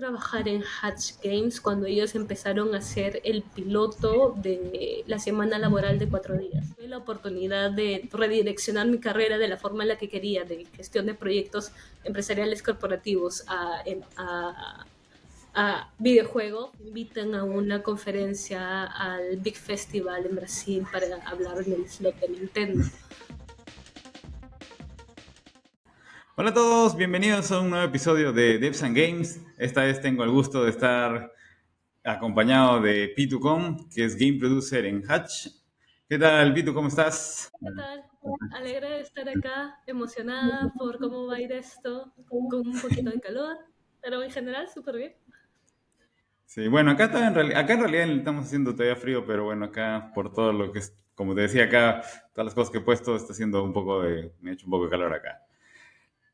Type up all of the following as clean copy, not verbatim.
trabajar en Hatch Games cuando ellos empezaron a hacer el piloto de la semana laboral de 4 días. Tuve la oportunidad de redireccionar mi carrera de la forma en la que quería, de gestión de proyectos empresariales corporativos a videojuego. Me invitan a una conferencia al Big Festival en Brasil para hablar en el slot de Nintendo. Hola a todos, bienvenidos a un nuevo episodio de Devs and Games. Esta vez tengo el gusto de estar acompañado de Pitu.com, que es Game Producer en Hatch. ¿Qué tal, Pitu? ¿Cómo estás? ¿Qué tal? Alegre de estar acá, emocionada por cómo va a ir esto, con un poquito de calor, pero en general súper bien. Sí, bueno, acá en realidad estamos haciendo todavía frío, pero bueno, acá por todo lo que es, como te decía acá, todas las cosas que he puesto, está haciendo me ha hecho un poco de calor acá.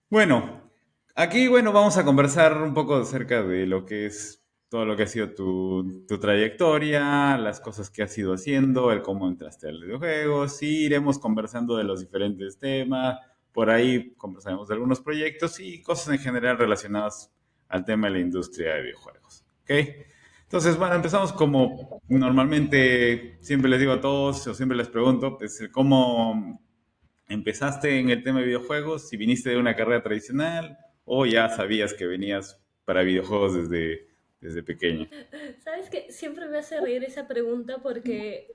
Bueno, aquí, bueno, vamos a conversar un poco acerca de lo que es todo lo que ha sido tu trayectoria, las cosas que has ido haciendo, el cómo entraste a los videojuegos, y iremos conversando de los diferentes temas, por ahí conversaremos de algunos proyectos y cosas en general relacionadas al tema de la industria de videojuegos. ¿Ok? Entonces, bueno, empezamos como normalmente siempre les digo a todos o siempre les pregunto, pues, cómo ¿empezaste en el tema de videojuegos? ¿Si viniste de una carrera tradicional o ya sabías que venías para videojuegos desde pequeño? Sabes que siempre me hace reír esa pregunta porque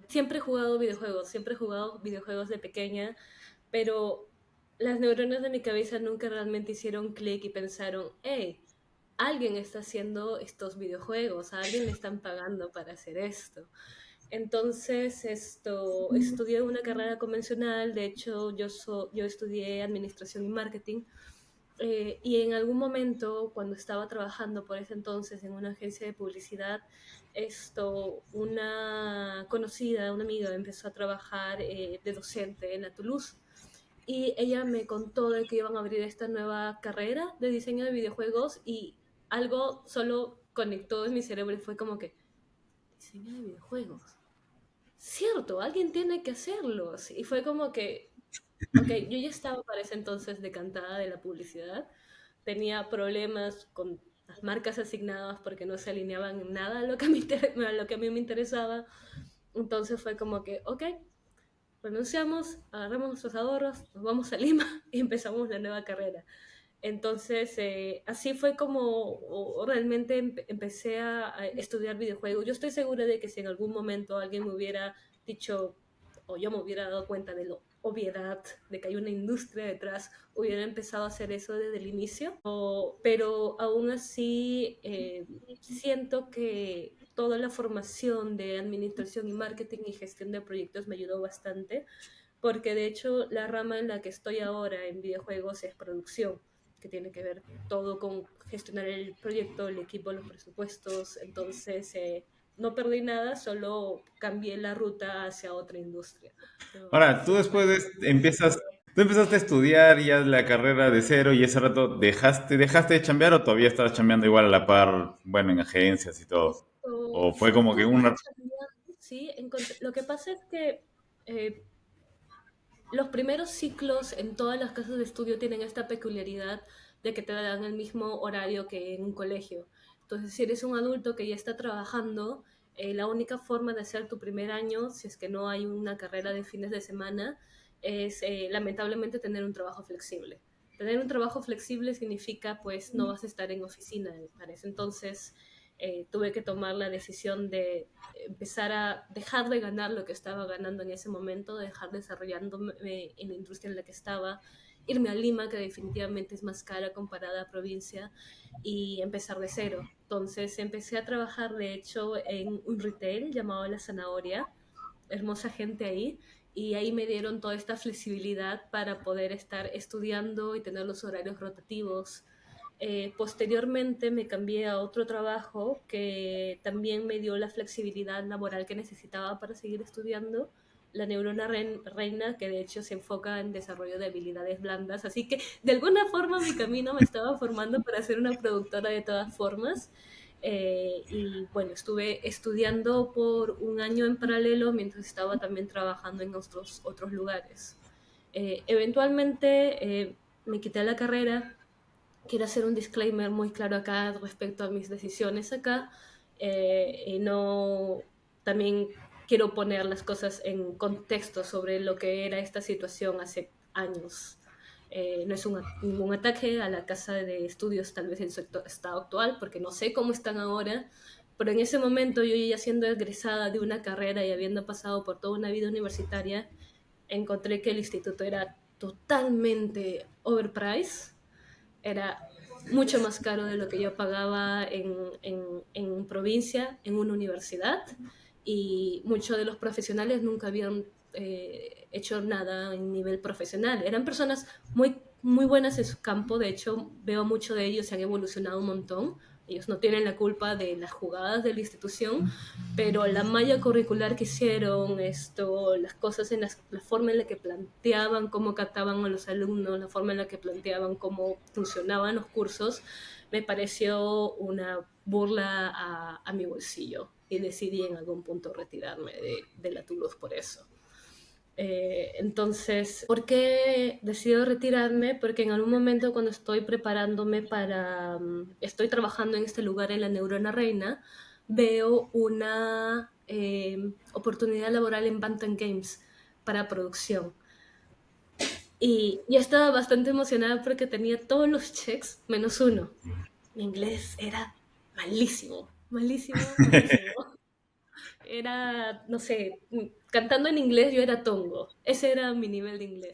siempre he jugado videojuegos de pequeña, pero las neuronas de mi cabeza nunca realmente hicieron clic y pensaron, hey, alguien está haciendo estos videojuegos, a alguien le están pagando para hacer esto. Entonces, estudié una carrera convencional, de hecho yo estudié administración y marketing, y en algún momento, cuando estaba trabajando por ese entonces en una agencia de publicidad, una conocida, una amiga, empezó a trabajar de docente en la Toulouse. Y ella me contó de que iban a abrir esta nueva carrera de diseño de videojuegos y algo solo conectó en mi cerebro y fue como que, diseño de videojuegos. Cierto, alguien tiene que hacerlos. Y fue como que, ok, yo ya estaba para ese entonces decantada de la publicidad, tenía problemas con las marcas asignadas porque no se alineaban en nada a lo que, a lo que a mí me interesaba. Entonces fue como que, ok, renunciamos, agarramos nuestros ahorros, nos vamos a Lima y empezamos la nueva carrera. Entonces, así fue como realmente empecé a estudiar videojuegos. Yo estoy segura de que si en algún momento alguien me hubiera dicho, o yo me hubiera dado cuenta de la obviedad de que hay una industria detrás, hubiera empezado a hacer eso desde el inicio. Pero aún así, siento que toda la formación de administración y marketing y gestión de proyectos me ayudó bastante, porque de hecho la rama en la que estoy ahora en videojuegos es producción, que tiene que ver todo con gestionar el proyecto, el equipo, los presupuestos. Entonces, no perdí nada, solo cambié la ruta hacia otra industria. Pero Ahora, así fue. tú empezaste a estudiar ya la carrera de cero y ese rato dejaste de chambear o todavía estabas chambeando igual a la par, bueno, en agencias y todo. O fue Sí, como que estuve una... chambeando, sí, lo que pasa es que eh, los primeros ciclos en todas las casas de estudio tienen esta peculiaridad de que te dan el mismo horario que en un colegio. Entonces, si eres un adulto que ya está trabajando, la única forma de hacer tu primer año, si es que no hay una carrera de fines de semana, es lamentablemente tener un trabajo flexible. Tener un trabajo flexible significa pues no vas a estar en oficina. Para ese entonces tuve que tomar la decisión de empezar a dejar de ganar lo que estaba ganando en ese momento, de dejar desarrollándome en la industria en la que estaba, irme a Lima, que definitivamente es más cara comparada a provincia, y empezar de cero. Entonces empecé a trabajar, de hecho, en un retail llamado La Zanahoria, hermosa gente ahí, y ahí me dieron toda esta flexibilidad para poder estar estudiando y tener los horarios rotativos. Posteriormente me cambié a otro trabajo que también me dio la flexibilidad laboral que necesitaba para seguir estudiando, la neurona reina, que de hecho se enfoca en desarrollo de habilidades blandas. Así que de alguna forma mi camino me estaba formando para ser una productora de todas formas. Y bueno, estuve estudiando por un año en paralelo mientras estaba también trabajando en otros lugares. Eventualmente me quité la carrera quiero hacer un disclaimer muy claro acá respecto a mis decisiones acá, y no, también quiero poner las cosas en contexto sobre lo que era esta situación hace años. No es ningún ataque a la casa de estudios, tal vez en su estado actual, porque no sé cómo están ahora, pero en ese momento yo ya siendo egresada de una carrera y habiendo pasado por toda una vida universitaria, encontré que el instituto era totalmente overpriced, era mucho más caro de lo que yo pagaba en provincia, en una universidad, y muchos de los profesionales nunca habían hecho nada en nivel profesional. Eran personas muy buenas en su campo, de hecho veo mucho de ellos, se han evolucionado un montón. Ellos no tienen la culpa de las jugadas de la institución, pero la malla curricular que hicieron, esto, las cosas la forma en la que planteaban cómo captaban a los alumnos, la forma en la que planteaban cómo funcionaban los cursos, me pareció una burla a mi bolsillo y decidí en algún punto retirarme de la Toulouse por eso. Entonces, ¿por qué decido retirarme? Porque en algún momento cuando estoy preparándome para, estoy trabajando en este lugar en la Neurona Reina, veo una oportunidad laboral en Bantam Games para producción. Y ya estaba bastante emocionada porque tenía todos los checks menos uno. Mi inglés era malísimo, malísimo, malísimo. Era, no sé, cantando en inglés yo era tongo. Ese era mi nivel de inglés.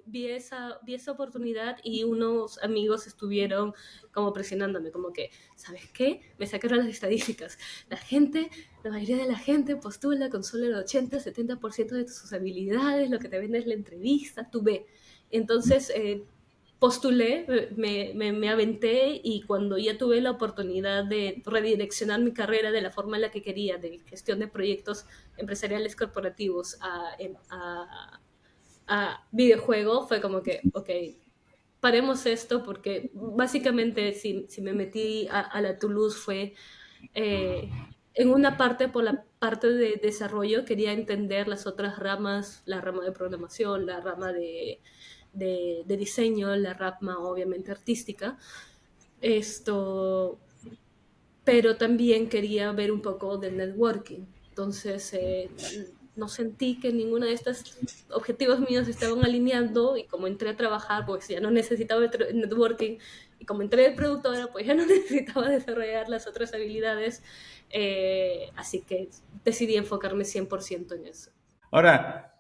Vi esa oportunidad y unos amigos estuvieron como presionándome, como que, ¿sabes qué? Me sacaron las estadísticas. La mayoría de la gente postula con solo el 80-70% de sus habilidades, lo que te vende es la entrevista, tú ve. Entonces, postulé, me aventé y cuando ya tuve la oportunidad de redireccionar mi carrera de la forma en la que quería, de gestión de proyectos empresariales corporativos a videojuego, fue como que, ok, paremos esto porque básicamente si me metí a la Toulouse fue eh, en una parte por la parte de desarrollo, quería entender las otras ramas, la rama de programación, la rama de diseño, la rama obviamente artística, esto, pero también quería ver un poco del networking. Entonces, no sentí que ninguno de estos objetivos míos estaban alineando y como entré a trabajar, pues ya no necesitaba networking y como entré de productora, pues ya no necesitaba desarrollar las otras habilidades, así que decidí enfocarme 100% en eso. Ahora,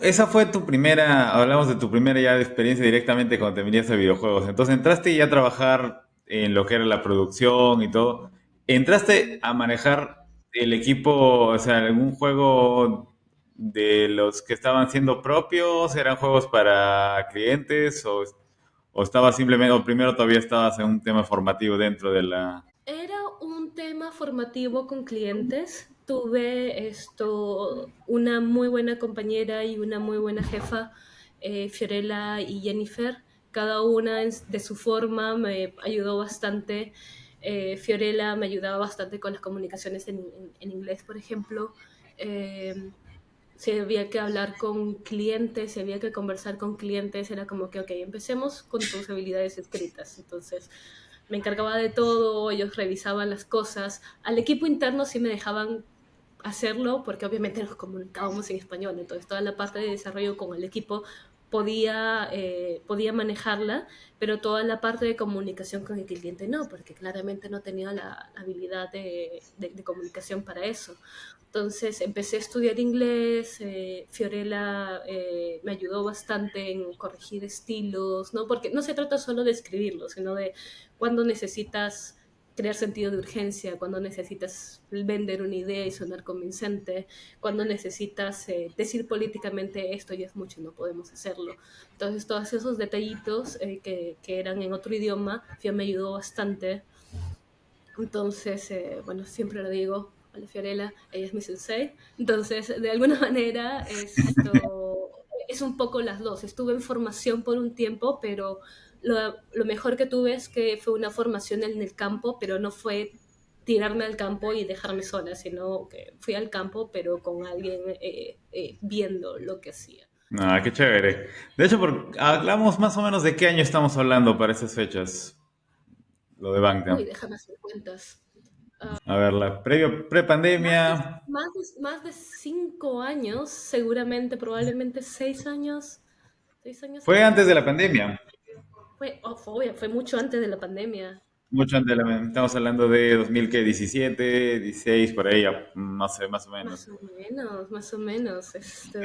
esa fue tu primera, hablamos de tu primera ya experiencia directamente cuando te venías de videojuegos. Entonces entraste ya a trabajar en lo que era la producción y todo. ¿Entraste a manejar el equipo, o sea, algún juego de los que estaban siendo propios? ¿Eran juegos para clientes? ¿O estabas simplemente, o primero todavía estabas en un tema formativo dentro de la... Era un tema formativo con clientes. Tuve una muy buena compañera y una muy buena jefa, Fiorella y Jennifer. Cada una de su forma me ayudó bastante. Fiorella me ayudaba bastante con las comunicaciones en inglés, por ejemplo. Eh, si había que hablar con clientes, si había que conversar con clientes, era como que, ok, empecemos con tus habilidades escritas. Entonces, me encargaba de todo, ellos revisaban las cosas. Al equipo interno sí me dejaban hacerlo porque obviamente nos comunicábamos en español, entonces toda la parte de desarrollo con el equipo podía manejarla, pero toda la parte de comunicación con el cliente no, porque claramente no tenía la habilidad de comunicación para eso. Entonces empecé a estudiar inglés, Fiorella me ayudó bastante en corregir estilos, ¿no? Porque no se trata solo de escribirlo, sino de cuando necesitas crear sentido de urgencia, cuando necesitas vender una idea y sonar convincente, cuando necesitas decir políticamente esto ya es mucho y no podemos hacerlo. Entonces todos esos detallitos que eran en otro idioma, Fia me ayudó bastante. Entonces, bueno, siempre lo digo, a la Fiorella, ella es mi sensei. Entonces, de alguna manera, esto es un poco las dos. Estuve en formación por un tiempo, pero lo mejor que tuve es que fue una formación en el campo, pero no fue tirarme al campo y dejarme sola, sino que fui al campo, pero con alguien viendo lo que hacía. Ah, qué chévere. De hecho, hablamos más o menos de qué año estamos hablando para esas fechas. lo de Uy, Bangtan. déjame hacer cuentas. A ver, la Más de, pre-pandemia. más de 5 años, seguramente, probablemente 6 años. 6 años Fue antes de la atrás. pandemia. Fue mucho antes de la pandemia. Mucho antes de la. Estamos hablando de 2017, 16, por ahí, más o Más menos. o menos, más o menos. Esto,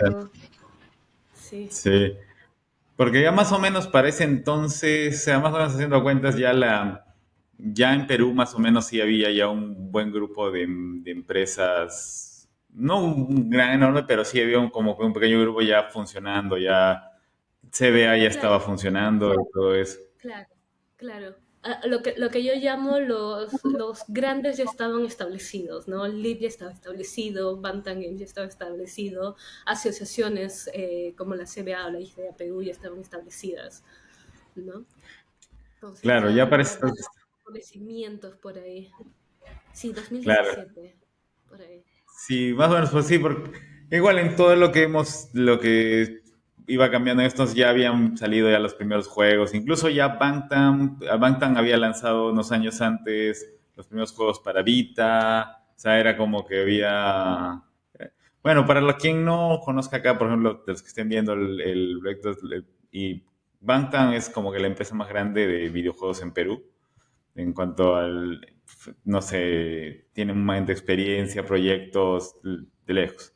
sí. Sí. Porque ya más o menos para ese entonces, o sea, más o menos haciendo cuentas, ya en Perú más o menos sí había ya un buen grupo de empresas, no un gran enorme, pero sí había como que un pequeño grupo ya funcionando, ya CBA ya estaba Claro, funcionando y todo eso. claro, claro. Lo que yo llamo los grandes ya estaban establecidos, ¿no? Lib ya estaba establecido, Bantam Games ya estaba establecido, asociaciones como la CBA o la IGA Perú ya estaban establecidas, ¿no? Entonces Claro, ya ya para había entonces, conocimientos por ahí. Sí, claro. 2017, por ahí. Sí, más o menos, pues sí, porque igual en todo lo que iba cambiando estos, ya habían salido ya los primeros juegos, incluso ya Bangtan había lanzado unos años antes los primeros juegos para Vita, o sea, era como que había... Bueno, para quien no conozca acá, por ejemplo, de los que estén viendo el proyecto, y Bangtan es como que la empresa más grande de videojuegos en Perú en cuanto al, no sé, tienen un montón de experiencia, proyectos de lejos.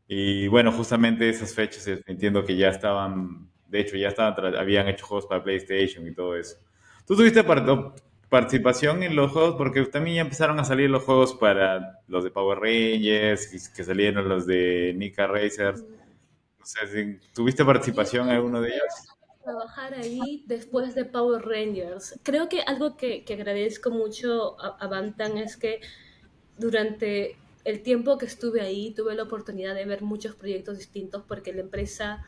Y bueno, justamente esas fechas entiendo que ya estaban, de hecho ya estaban, habían hecho juegos para PlayStation y todo eso. ¿Tú tuviste participación en los juegos? Porque también ya empezaron a salir los juegos para los de Power Rangers, que salieron los de Nika Racers. No sé, ¿tuviste participación en Yo alguno de empecé ellos? a trabajar ahí después de Power Rangers. Creo que algo que agradezco mucho a Bantam es que durante el tiempo que estuve ahí tuve la oportunidad de ver muchos proyectos distintos porque la empresa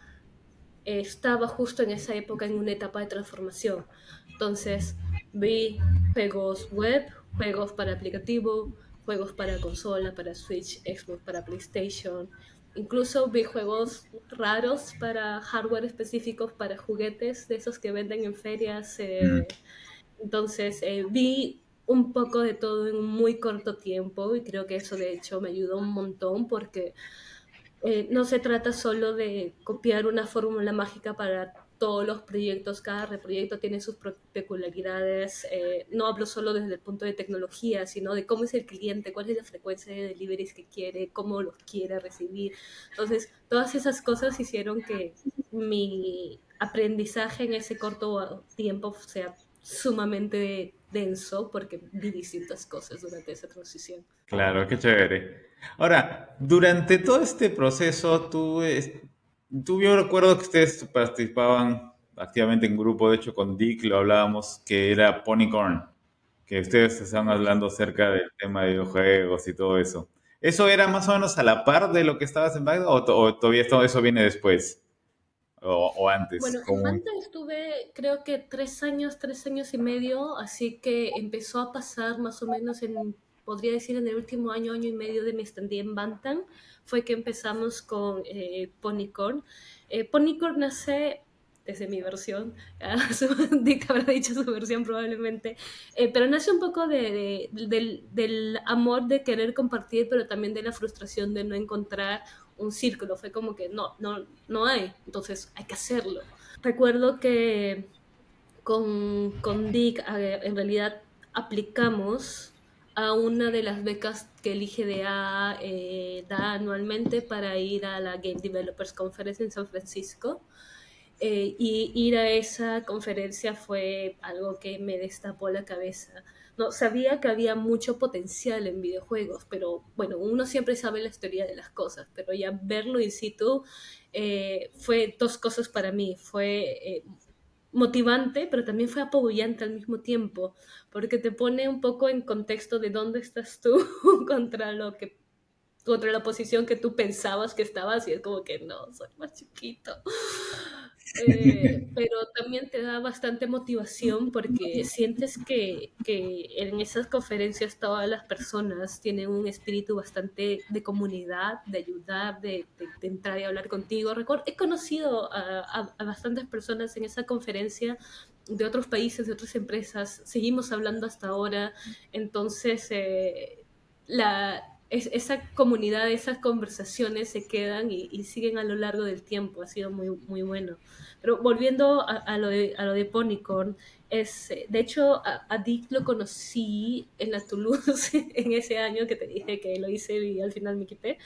estaba justo en esa época en una etapa de transformación. Entonces vi juegos web, juegos para aplicativo, juegos para consola, para Switch, Xbox, para PlayStation. Incluso vi juegos raros para hardware específicos, para juguetes de esos que venden en ferias. Entonces vi un poco de todo en un muy corto tiempo y creo que eso de hecho me ayudó un montón porque no se trata solo de copiar una fórmula mágica para todos los proyectos, cada proyecto tiene sus peculiaridades. No hablo solo desde el punto de tecnología, sino de cómo es el cliente, cuál es la frecuencia de deliveries que quiere, cómo los quiere recibir. Entonces, todas esas cosas hicieron que mi aprendizaje en ese corto tiempo sea sumamente denso porque vi distintas cosas durante esa transición. Claro, qué chévere. Ahora, durante todo este proceso, yo recuerdo que ustedes participaban activamente en grupo, de hecho con Dick lo hablábamos, que era Ponycorn, que ustedes estaban hablando acerca del tema de videojuegos y todo eso. ¿Eso era más o menos a la par de lo que estabas en Bagdad o todavía eso viene después o antes? Bueno, en Manta estuve creo que 3 años, 3 años y medio, así que empezó a pasar más o menos podría decir en el último año, año y medio de mi estadía en Bantam, fue que empezamos con Ponycorn. Ponycorn nace desde mi versión, Dick habrá dicho su versión probablemente, pero nace un poco del amor de querer compartir, pero también de la frustración de no encontrar un círculo. Fue como que no hay, entonces hay que hacerlo. Recuerdo que con Dick en realidad aplicamos a una de las becas que el IGDA da anualmente para ir a la Game Developers Conference en San Francisco. Y ir a esa conferencia fue algo que me destapó la cabeza. No, sabía que había mucho potencial en videojuegos, pero bueno, uno siempre sabe la historia de las cosas, pero ya verlo in situ fue dos cosas para mí. Fue motivante, pero también fue apabullante al mismo tiempo, porque te pone un poco en contexto de dónde estás tú contra la posición que tú pensabas que estabas y es como que no, soy más chiquito. Pero también te da bastante motivación porque sientes que en esas conferencias todas las personas tienen un espíritu bastante de comunidad, de ayudar, de entrar y hablar contigo. He conocido a bastantes personas en esa conferencia de otros países, de otras empresas, seguimos hablando hasta ahora, entonces esa comunidad, esas conversaciones se quedan y siguen a lo largo del tiempo, ha sido muy, muy bueno. Pero volviendo a lo de Ponycorn, de hecho, a Dick lo conocí en la Toulouse en ese año que te dije que lo hice y al final me quité.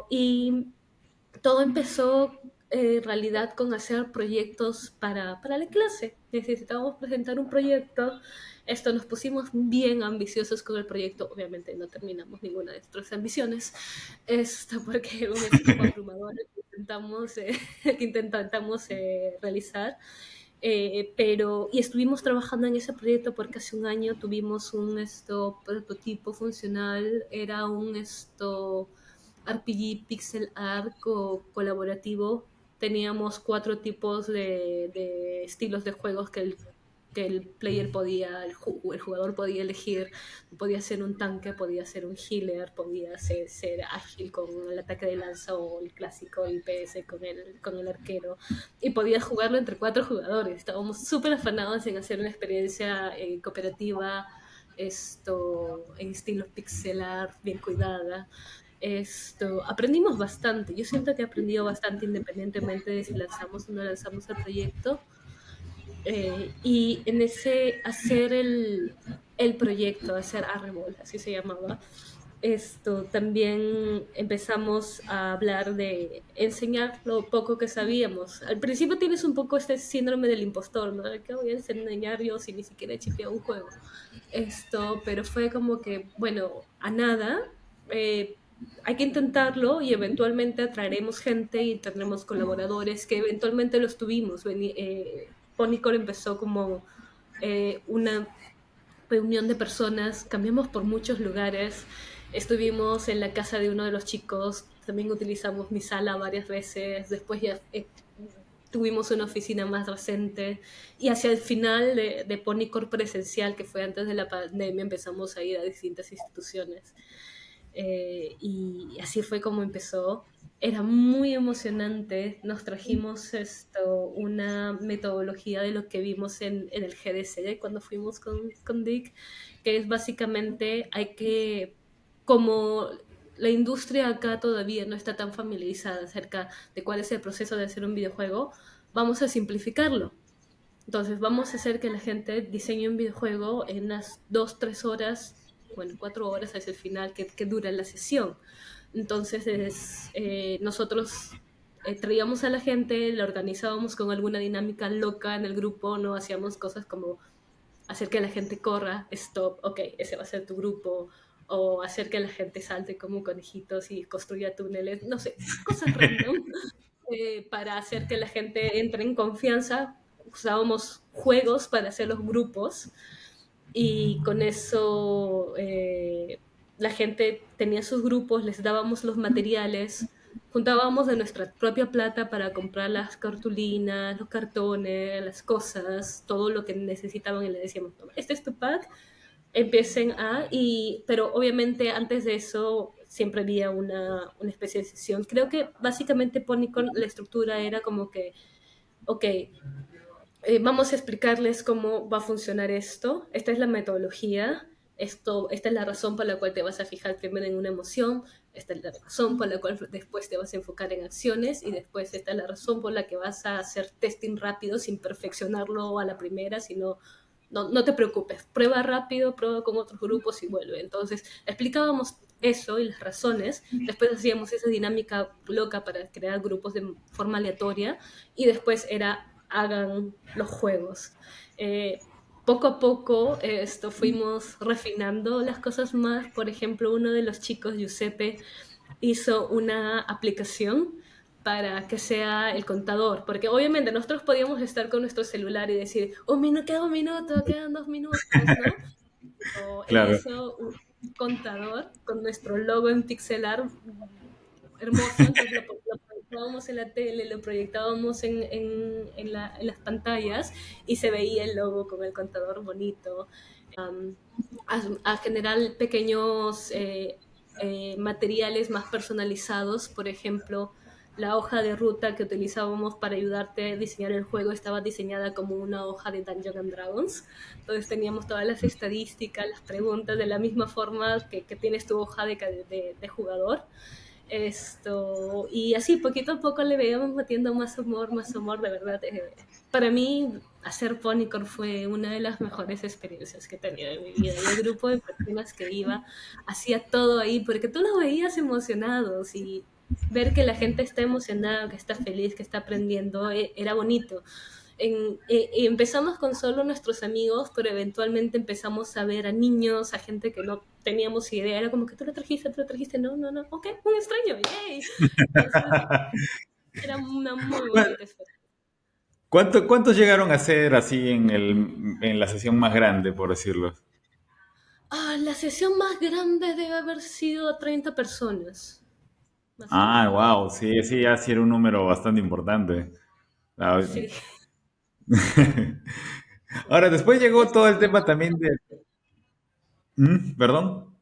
Y todo empezó en realidad con hacer proyectos para la clase. Necesitábamos presentar un proyecto. Nos pusimos bien ambiciosos con el proyecto. Obviamente no terminamos ninguna de nuestras ambiciones. Porque era un equipo abrumador el que intentamos realizar. Y estuvimos trabajando en ese proyecto porque hace un año tuvimos un prototipo funcional. Era un RPG pixel art colaborativo. Teníamos 4 tipos de estilos de juegos que el player podía, el jugador podía elegir. Podía ser un tanque, podía ser un healer, podía ser ágil con el ataque de lanza o el clásico IPS con el arquero. Y podía jugarlo entre 4 jugadores. Estábamos súper afanados en hacer una experiencia cooperativa, en estilo pixel art, bien cuidada. Aprendimos bastante. Yo siento que he aprendido bastante independientemente de si lanzamos o no lanzamos el proyecto. Y en ese hacer el proyecto, hacer Arrebol, así se llamaba, también empezamos a hablar de enseñar lo poco que sabíamos. Al principio tienes un poco este síndrome del impostor, ¿no? ¿Qué voy a enseñar yo si ni siquiera he chipeado un juego? Pero fue como que, bueno, a nada, eh, hay que intentarlo y eventualmente atraeremos gente y tendremos colaboradores que eventualmente los tuvimos. Ponycore empezó como una reunión de personas, cambiamos por muchos lugares, estuvimos en la casa de uno de los chicos, también utilizamos mi sala varias veces, después ya tuvimos una oficina más reciente y hacia el final de Ponycore presencial, que fue antes de la pandemia, empezamos a ir a distintas instituciones. Y así fue como empezó. Era muy emocionante. Nos trajimos una metodología de lo que vimos en el GDC cuando fuimos con Dick, que es básicamente como la industria acá todavía no está tan familiarizada acerca de cuál es el proceso de hacer un videojuego, vamos a simplificarlo. Entonces vamos a hacer que la gente diseñe un videojuego en unas 2, 3 horas, bueno, 4 horas es el final que dura la sesión. Entonces nosotros traíamos a la gente, la organizábamos con alguna dinámica loca en el grupo, no hacíamos cosas como hacer que la gente corra, stop, ok, ese va a ser tu grupo, o hacer que la gente salte como conejitos y construya túneles, no sé, cosas random para hacer que la gente entre en confianza. Usábamos juegos para hacer los grupos y con eso la gente tenía sus grupos, les dábamos los materiales, juntábamos de nuestra propia plata para comprar las cartulinas, los cartones, las cosas, todo lo que necesitaban y le decíamos, este es tu pack, pero obviamente antes de eso siempre había una especie de sesión. Creo que básicamente Ponycon, la estructura era como que, ok, vamos a explicarles cómo va a funcionar esto, esta es la metodología, esta es la razón por la cual te vas a fijar primero en una emoción, esta es la razón por la cual después te vas a enfocar en acciones y después esta es la razón por la que vas a hacer testing rápido sin perfeccionarlo a la primera, sino no te preocupes, prueba rápido, prueba con otros grupos y vuelve. Entonces, explicábamos eso y las razones, después hacíamos esa dinámica loca para crear grupos de forma aleatoria y después hagan los juegos. Poco a poco fuimos refinando las cosas más. Por ejemplo, uno de los chicos, Giuseppe, hizo una aplicación para que sea el contador, porque obviamente nosotros podíamos estar con nuestro celular y decir, queda un minuto, quedan 2 minutos, ¿no? O él Claro. hizo un contador con nuestro logo en pixelar hermoso, entonces lo proyectábamos en la tele, lo proyectábamos en las pantallas y se veía el logo con el contador bonito. A generar pequeños materiales más personalizados, por ejemplo, la hoja de ruta que utilizábamos para ayudarte a diseñar el juego estaba diseñada como una hoja de Dungeons and Dragons. Entonces teníamos todas las estadísticas, las preguntas de la misma forma que tienes tu hoja de jugador. Y así poquito a poco le veíamos metiendo más humor, de verdad. Para mí, hacer Ponycore fue una de las mejores experiencias que he tenido en mi vida. Y el grupo de personas que iba hacía todo ahí, porque tú los veías emocionados y ver que la gente está emocionada, que está feliz, que está aprendiendo, era bonito. Empezamos con solo nuestros amigos, pero eventualmente empezamos a ver a niños, a gente que no teníamos idea. Era como que tú lo trajiste, no, no, no, ok, un extraño, yay. Entonces era una muy bonita experiencia. ¿Cuántos llegaron a ser así en la sesión más grande, por decirlo? La sesión más grande debe haber sido 30 personas, más o Ah, menos. wow, sí, sí, ya sí era un número bastante importante. Ah, Sí, ahora, después llegó eso todo el es tema también de... ¿Perdón?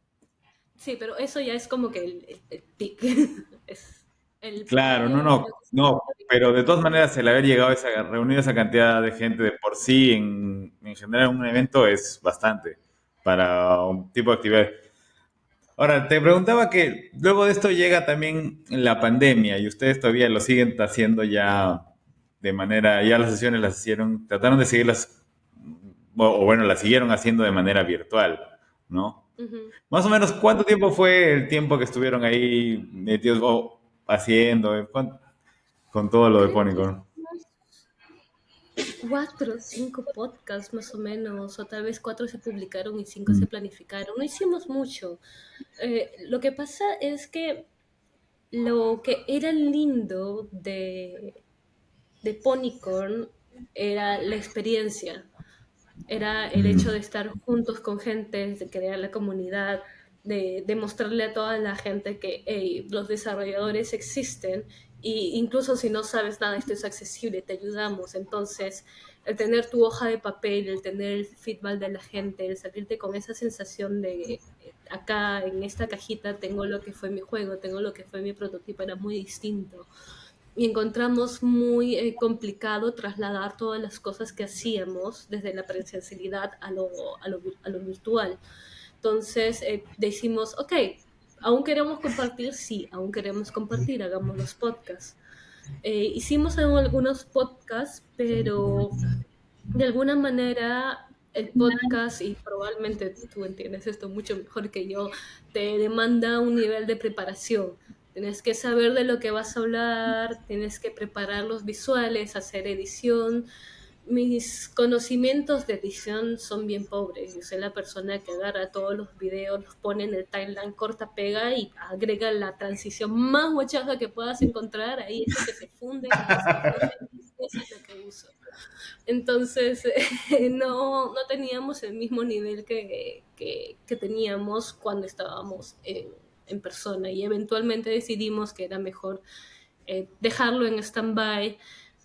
sí, pero eso ya es como que el pic. Es el Claro, no, promedio, no, lo que se no, pero de todas reúne. maneras el haber llegado a esa, reunido esa cantidad de gente de por sí en general en un evento es bastante para un tipo de actividad. Ahora, te preguntaba que luego de esto llega también la pandemia y ustedes todavía lo siguen haciendo ya de manera, ya las sesiones las hicieron, trataron de seguirlas, o bueno, las siguieron haciendo de manera virtual, ¿no? Ujú. Más o menos, ¿cuánto tiempo fue el tiempo que estuvieron ahí metidos o haciendo con todo lo de Creo que Ponycorn? hicimos 4 o 5 podcasts más o menos, o tal vez 4 se publicaron y 5 se Mm, planificaron. No hicimos mucho. Lo que pasa es que lo que era lindo de Ponycorn era la experiencia, era el hecho de mm. estar juntos con gente, de crear la comunidad, de mostrarle a toda la gente que hey, los desarrolladores existen y incluso si no sabes nada, esto es accesible, te ayudamos. Entonces, el tener tu hoja de papel, el tener el feedback de la gente, el salirte con esa sensación de acá en esta cajita tengo lo que fue mi juego, tengo lo que fue mi prototipo, era muy distinto y encontramos muy complicado trasladar todas las cosas que hacíamos desde la presencialidad a lo virtual. Entonces decimos, ok, aún queremos compartir, sí, aún queremos compartir, hagamos los podcasts. Hicimos algunos podcasts, pero de alguna manera el podcast, y probablemente tú entiendes esto mucho mejor que yo, te demanda un nivel de preparación. Tienes que saber de lo que vas a hablar, tienes que preparar los visuales, hacer edición. Mis conocimientos de edición son bien pobres. Yo soy la persona que agarra todos los videos, los pone en el timeline, corta, pega y agrega la transición más guachafa que puedas encontrar. Ahí eso que se funde, que te explota, eso es lo que uso. Entonces, no teníamos el mismo nivel que teníamos cuando estábamos en persona y eventualmente decidimos que era mejor dejarlo en stand-by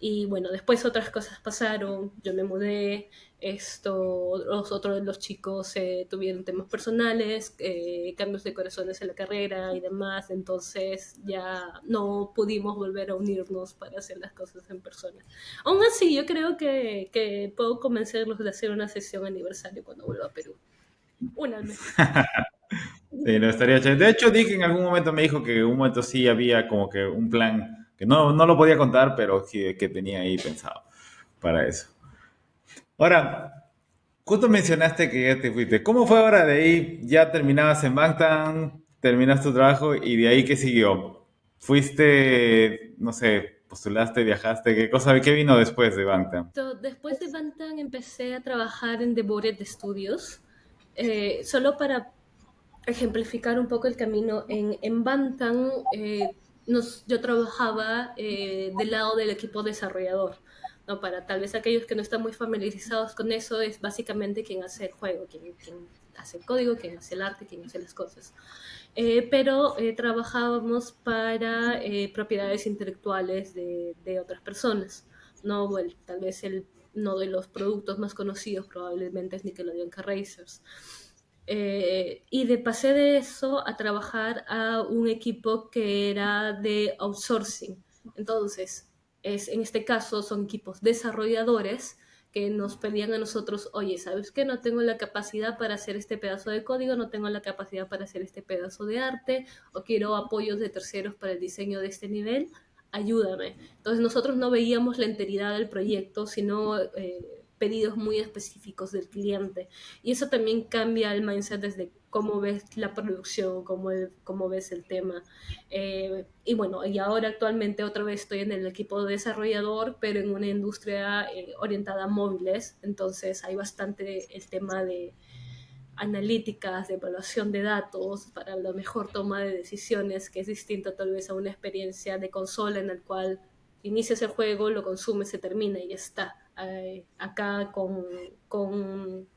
y bueno, después otras cosas pasaron, yo me mudé, los otros de los chicos tuvieron temas personales, cambios de corazones en la carrera y demás, entonces ya no pudimos volver a unirnos para hacer las cosas en persona. Aún así, yo creo que puedo convencerlos de hacer una sesión aniversario cuando vuelva a Perú. Una al menos. Sí, no estaría chévere. De hecho, Dick en algún momento me dijo que en un momento sí había como que un plan que no lo podía contar, pero sí que tenía ahí pensado para eso. Ahora, justo mencionaste que ya te fuiste. ¿Cómo fue ahora de ahí? Ya terminabas en Bangtan, terminaste tu trabajo y de ahí qué siguió. ¿Fuiste, no sé, postulaste, viajaste? ¿Qué cosa, qué vino después de Bangtan? Después de Bantam empecé a trabajar en Devoted Studios, solo para ejemplificar un poco el camino. En Bantam yo trabajaba del lado del equipo desarrollador. ¿No? Para tal vez aquellos que no están muy familiarizados con eso, es básicamente quien hace el juego, quien hace el código, quien hace el arte, quien hace las cosas. Pero trabajábamos para propiedades intelectuales de otras personas. ¿No? Bueno, tal vez uno de los productos más conocidos probablemente es Nickelodeon Racers. Pasé de eso a trabajar a un equipo que era de outsourcing. Entonces, en este caso son equipos desarrolladores que nos pedían a nosotros, oye, ¿sabes qué? No tengo la capacidad para hacer este pedazo de código, no tengo la capacidad para hacer este pedazo de arte, o quiero apoyos de terceros para el diseño de este nivel, ayúdame. Entonces nosotros no veíamos la enteridad del proyecto, sino pedidos muy específicos del cliente. Y eso también cambia el mindset desde cómo ves la producción, cómo ves el tema. Y bueno, y ahora actualmente otra vez estoy en el equipo desarrollador, pero en una industria orientada a móviles, entonces hay bastante el tema de analíticas, de evaluación de datos para la mejor toma de decisiones, que es distinto tal vez a una experiencia de consola en la cual inicias el juego, lo consumes, se termina y ya está. Acá con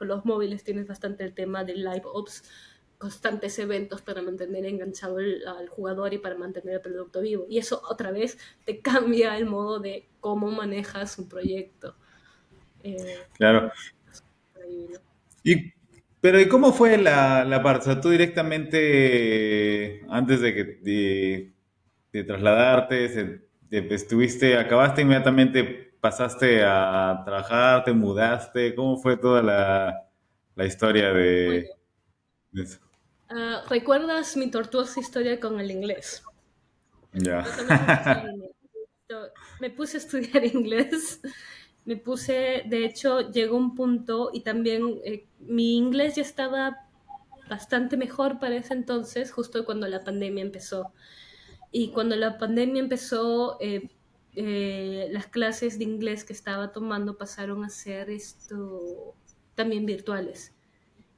los móviles tienes bastante el tema del live ops, constantes eventos para mantener enganchado al jugador y para mantener el producto vivo. Y eso otra vez te cambia el modo de cómo manejas un proyecto. Eh, Claro. Ahí, ¿no? Y, pero ¿y cómo fue la parte? O sea, tú directamente, antes de trasladarte, estuviste, acabaste inmediatamente, pasaste a trabajar, te mudaste, ¿cómo fue toda la historia Bueno, de eso? ¿recuerdas mi tortuosa historia con el inglés? Ya. Más o menos en esa línea. Me puse a estudiar inglés, de hecho, llegó un punto y también mi inglés ya estaba bastante mejor para ese entonces, justo cuando la pandemia empezó. Y cuando la pandemia empezó, las clases de inglés que estaba tomando pasaron a ser esto también virtuales.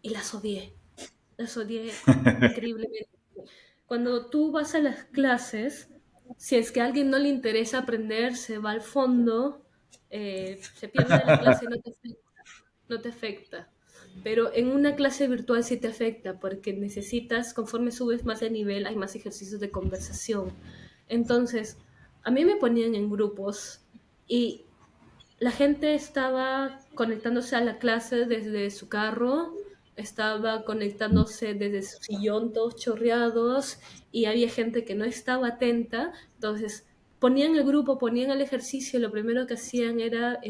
Y las odié increíblemente. Cuando tú vas a las clases, si es que a alguien no le interesa aprender, se va al fondo, se pierde la clase y no te afecta. Pero en una clase virtual sí te afecta porque necesitas, conforme subes más de nivel, hay más ejercicios de conversación. Entonces, a mí me ponían en grupos y la gente estaba conectándose a la clase desde su carro, estaba conectándose desde su sillón, todos chorreados, y había gente que no estaba atenta. Entonces, ponían el grupo, ponían el ejercicio, lo primero que hacían era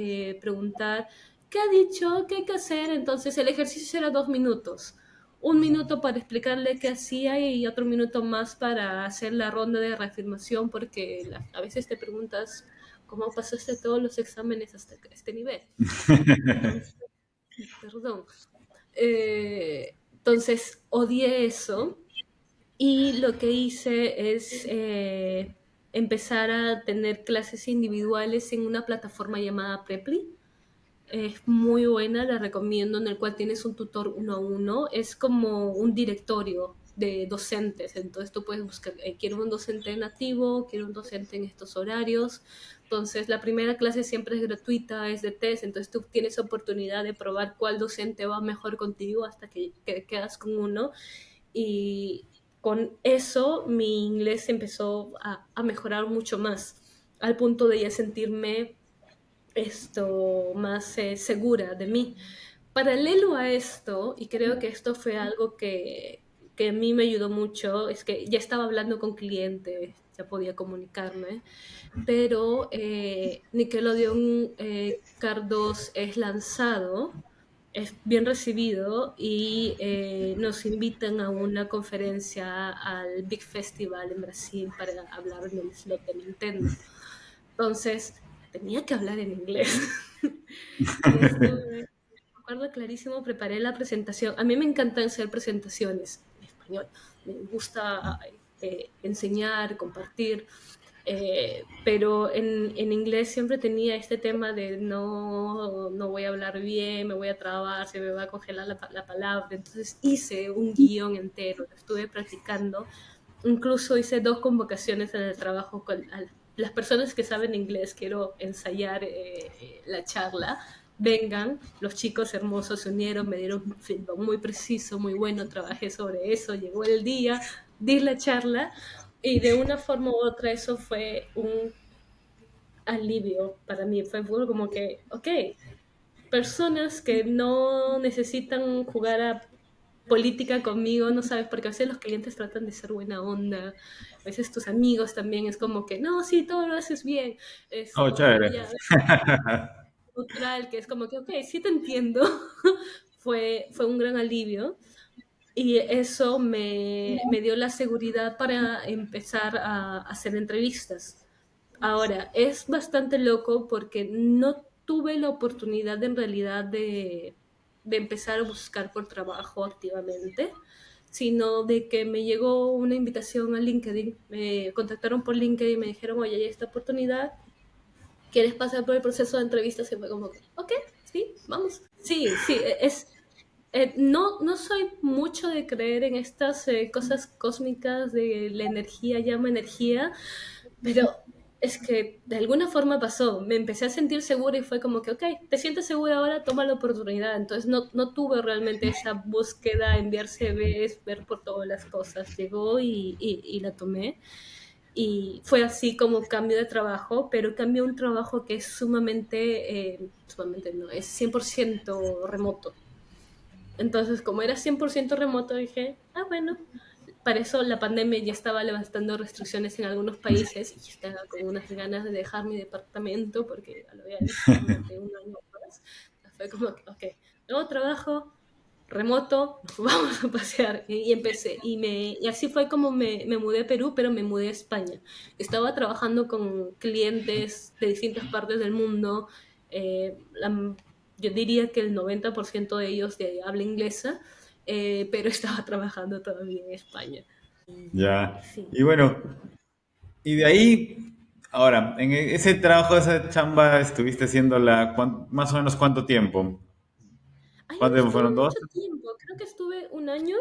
preguntar, ¿qué ha dicho? ¿Qué hay que hacer? Entonces, el ejercicio era 2 minutos. Un minuto para explicarle qué hacía y otro minuto más para hacer la ronda de reafirmación, porque a veces te preguntas cómo pasaste todos los exámenes hasta este nivel. Entonces, perdón. Entonces, odié eso y lo que hice es empezar a tener clases individuales en una plataforma llamada Preply. Es muy buena, la recomiendo, en el cual tienes un tutor uno a uno. Es como un directorio de docentes. Entonces tú puedes buscar, quiero un docente nativo, quiero un docente en estos horarios. Entonces la primera clase siempre es gratuita, es de test. Entonces tú tienes oportunidad de probar cuál docente va mejor contigo hasta que quedas con uno. Y con eso mi inglés empezó a mejorar mucho más, al punto de ya sentirme más segura de mí. Paralelo a esto, y creo que esto fue algo que a mí me ayudó mucho, es que ya estaba hablando con clientes, ya podía comunicarme, pero Nickelodeon Card 2 es lanzado, es bien recibido y nos invitan a una conferencia al Big Festival en Brasil para hablar en el slot de Nintendo. Entonces, tenía que hablar en inglés. Y estuve, me acuerdo clarísimo, preparé la presentación. A mí me encantan hacer presentaciones en español. Me gusta enseñar, compartir. Pero en inglés siempre tenía este tema de no voy a hablar bien, me voy a trabar, se me va a congelar la palabra. Entonces hice un guión entero, lo estuve practicando. Incluso hice 2 convocaciones en el trabajo con las personas que saben inglés. Quiero ensayar la charla. Vengan, los chicos hermosos se unieron, me dieron un feedback muy preciso, muy bueno, trabajé sobre eso, llegó el día, di la charla y de una forma u otra eso fue un alivio para mí. Fue como que, ok, personas que no necesitan jugar a política conmigo, no sabes, porque a veces los clientes tratan de ser buena onda, a veces tus amigos también es como que, no, sí, todo lo haces bien, Oh, pero chévere. ya neutral, que es como que, ok, sí te entiendo, fue un gran alivio. Y eso me dio la seguridad para empezar a hacer entrevistas. Ahora, es bastante loco porque no tuve la oportunidad en realidad de empezar a buscar por trabajo activamente, sino de que me llegó una invitación a LinkedIn, me contactaron por LinkedIn y me dijeron, oye, hay esta oportunidad, ¿quieres pasar por el proceso de entrevistas? Y fue como que, ok, sí, vamos. Sí, sí, no, no soy mucho de creer en estas cosas cósmicas de la energía, llama energía, pero es que de alguna forma pasó. Me empecé a sentir segura y fue como que, ok, te sientes segura ahora, toma la oportunidad. Entonces no, no tuve realmente esa búsqueda, enviar CVs, ver por todas las cosas. Llegó y la tomé. Y fue así como cambio de trabajo, pero cambié un trabajo que es sumamente no, es 100% remoto. Entonces, como era 100% remoto, dije, ah, bueno, para eso la pandemia ya estaba levantando restricciones en algunos países y yo estaba con unas ganas de dejar mi departamento porque lo había visto durante un año más. Fue como, que, ok, nuevo trabajo, remoto, nos vamos a pasear. Y empecé, y así fue como me mudé a Perú, pero me mudé a España. Estaba trabajando con clientes de distintas partes del mundo. Yo diría que el 90% de ellos de habla inglesa, pero estaba trabajando todavía en España. Y Ya. sí. Y bueno, y de ahí, ahora, en ese trabajo, esa chamba, estuviste haciéndola más o menos cuánto tiempo. Ahí no ¿Cuánto tiempo estuve fueron? ¿2? mucho tiempo, creo que estuve un año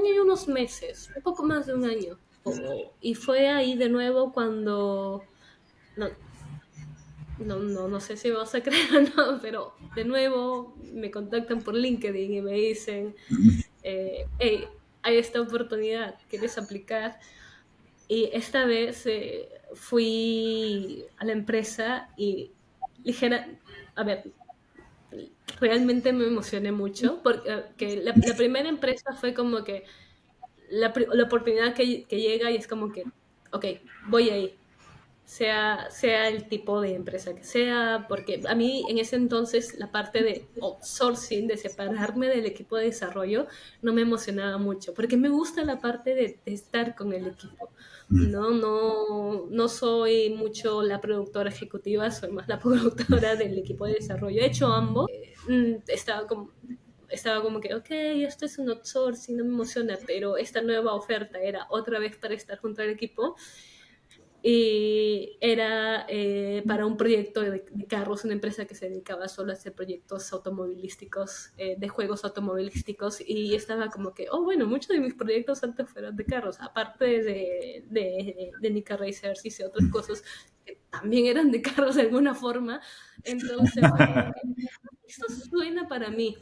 y unos meses, un poco más de un año. Y fue ahí de nuevo cuando, no, no sé si vas a creer o no, pero de nuevo me contactan por LinkedIn y me dicen, hey, hay esta oportunidad, ¿quieres aplicar? Y esta vez fui a la empresa y ligera, a ver, realmente me emocioné mucho porque la primera empresa fue como que la oportunidad que llega y es como que, ok, voy ahí, sea el tipo de empresa que sea, porque a mí en ese entonces la parte de outsourcing, de separarme del equipo de desarrollo, no me emocionaba mucho, porque me gusta la parte de estar con el equipo. No, no, no soy mucho la productora ejecutiva, soy más la productora del equipo de desarrollo. He hecho ambos. Estaba como que, ok, esto es un outsourcing, no me emociona, pero esta nueva oferta era otra vez para estar junto al equipo y era para un proyecto de carros, una empresa que se dedicaba solo a hacer proyectos automovilísticos, de juegos automovilísticos, y estaba como que, oh, bueno, muchos de mis proyectos antes fueron de carros, aparte de Nika Racers, hice otras cosas que también eran de carros de alguna forma, entonces fue como que, esto suena para mí.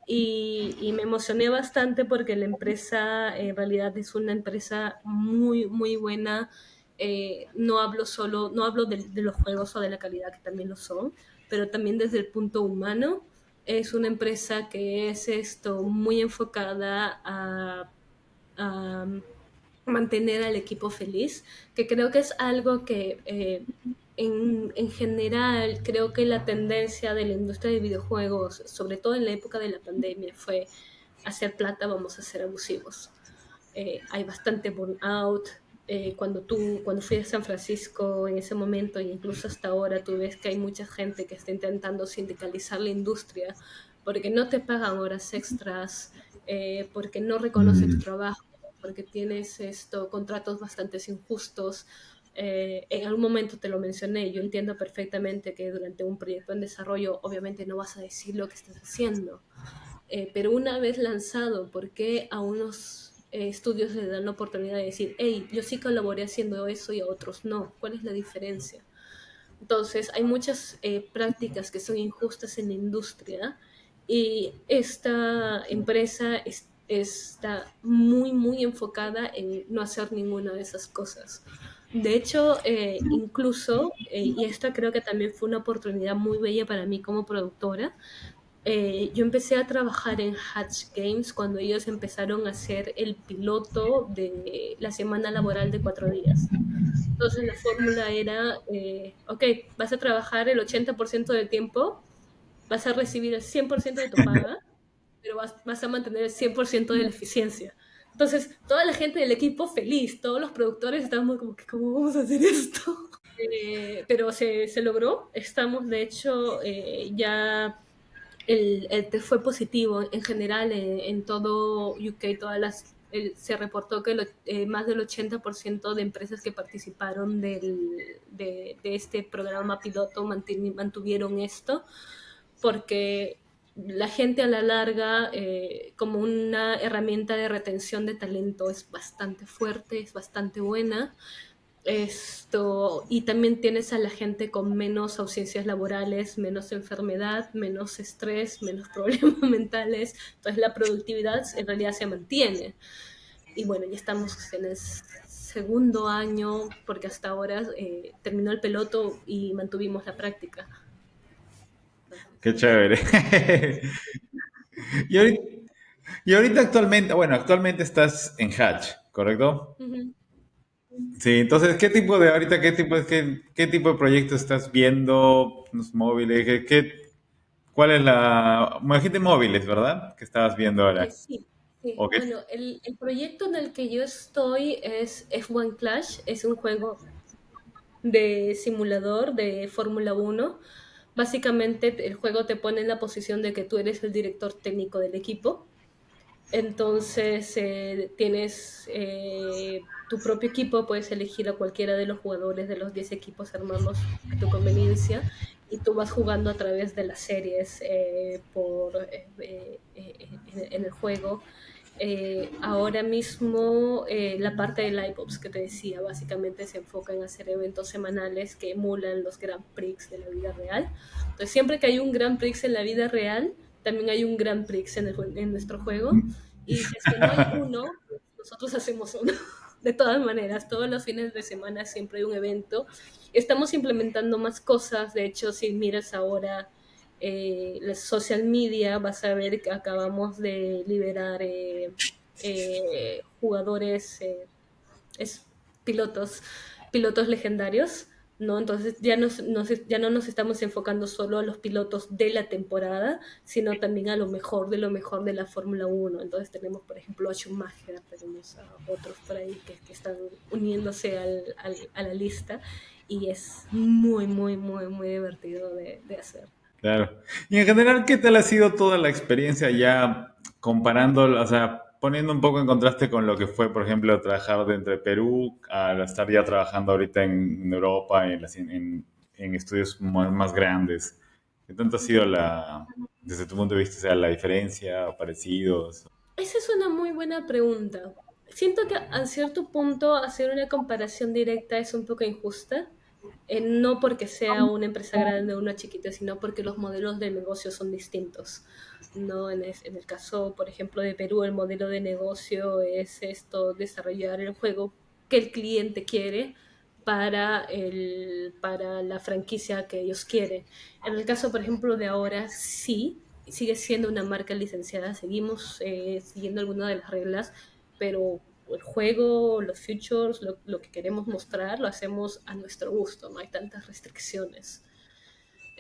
Y me emocioné bastante porque la empresa en realidad es una empresa muy, muy buena. No hablo de los juegos o de la calidad, que también lo son, pero también desde el punto humano. Es una empresa que es muy enfocada a mantener al equipo feliz, que creo que es algo que en general creo que la tendencia de la industria de videojuegos, sobre todo en la época de la pandemia, fue hacer plata, vamos a ser abusivos. Hay bastante burnout. Cuando fui a San Francisco en ese momento, e incluso hasta ahora, tú ves que hay mucha gente que está intentando sindicalizar la industria porque no te pagan horas extras, porque no reconocen tu Mm, trabajo, porque tienes contratos bastante injustos. En algún momento te lo mencioné, yo entiendo perfectamente que durante un proyecto en desarrollo obviamente no vas a decir lo que estás haciendo, pero una vez lanzado, ¿por qué a unos estudios les dan la oportunidad de decir, hey, yo sí colaboré haciendo eso y a otros no? ¿Cuál es la diferencia? Entonces, hay muchas prácticas que son injustas en la industria y esta empresa está muy, muy enfocada en no hacer ninguna de esas cosas. De hecho, incluso, y esta creo que también fue una oportunidad muy bella para mí como productora, yo empecé a trabajar en Hatch Games cuando ellos empezaron a hacer el piloto de la semana laboral de 4 días. Entonces la fórmula era, ok, vas a trabajar el 80% del tiempo, vas a recibir el 100% de tu paga, pero vas a mantener el 100% de la eficiencia. Entonces, toda la gente del equipo feliz, todos los productores estábamos como que, ¿cómo vamos a hacer esto? Pero se logró. Estamos, de hecho, ya el test fue positivo en general en todo UK, se reportó que más del 80% de empresas que participaron de este programa piloto mantuvieron esto, porque la gente a la larga, como una herramienta de retención de talento, es bastante fuerte, es bastante buena. Y también tienes a la gente con menos ausencias laborales, menos enfermedad, menos estrés, menos problemas mentales. Entonces la productividad en realidad se mantiene. Y bueno, ya estamos en el segundo año, porque hasta ahora terminó el piloto y mantuvimos la práctica. Entonces, Qué chévere. Y ahorita, y ahorita actualmente, bueno, actualmente estás en Hatch, ¿correcto? ujú. Sí, entonces, ahorita, qué tipo de proyectos estás viendo, los móviles, cuál es me dijiste móviles, ¿verdad? ¿Qué estabas viendo ahora? Sí, sí. ¿O qué? Bueno, el proyecto en el que yo estoy es F1 Clash, es un juego de simulador de Fórmula 1. Básicamente el juego te pone en la posición de que tú eres el director técnico del equipo. Entonces tienes tu propio equipo, puedes elegir a cualquiera de los jugadores de los 10 equipos, armarlos a tu conveniencia y tú vas jugando a través de las series en el juego. Ahora mismo la parte de live ops que te decía básicamente se enfoca en hacer eventos semanales que emulan los Grand Prix de la vida real. Entonces siempre que hay un Grand Prix en la vida real, también hay un Grand Prix en nuestro juego. Y si es que no hay uno, pues nosotros hacemos uno. De todas maneras, todos los fines de semana siempre hay un evento. Estamos implementando más cosas. De hecho, si miras ahora las social media, vas a ver que acabamos de liberar jugadores, es, pilotos, pilotos legendarios, ¿no? Entonces ya no nos estamos enfocando solo a los pilotos de la temporada, sino también a lo mejor de la Fórmula 1. Entonces tenemos, por ejemplo, a Schumacher, tenemos a otros por ahí que están uniéndose a la lista y es muy, muy, muy, muy divertido de hacer. Claro. Y en general, ¿qué tal ha sido toda la experiencia ya comparando, o sea, poniendo un poco en contraste con lo que fue, por ejemplo, trabajar dentro de Perú, al estar ya trabajando ahorita en Europa, en estudios más grandes? ¿Qué tanto ha sido desde tu punto de vista, o sea, la diferencia, parecidos? Esa es una muy buena pregunta. Siento que a cierto punto hacer una comparación directa es un poco injusta, no porque sea una empresa grande o una chiquita, sino porque los modelos de negocio son distintos. ¿No? En el caso, por ejemplo, de Perú, el modelo de negocio es esto, desarrollar el juego que el cliente quiere para la franquicia que ellos quieren. En el caso, por ejemplo, de ahora, sí, sigue siendo una marca licenciada, seguimos siguiendo algunas de las reglas, pero el juego, los features, lo que queremos mostrar, lo hacemos a nuestro gusto, no hay tantas restricciones.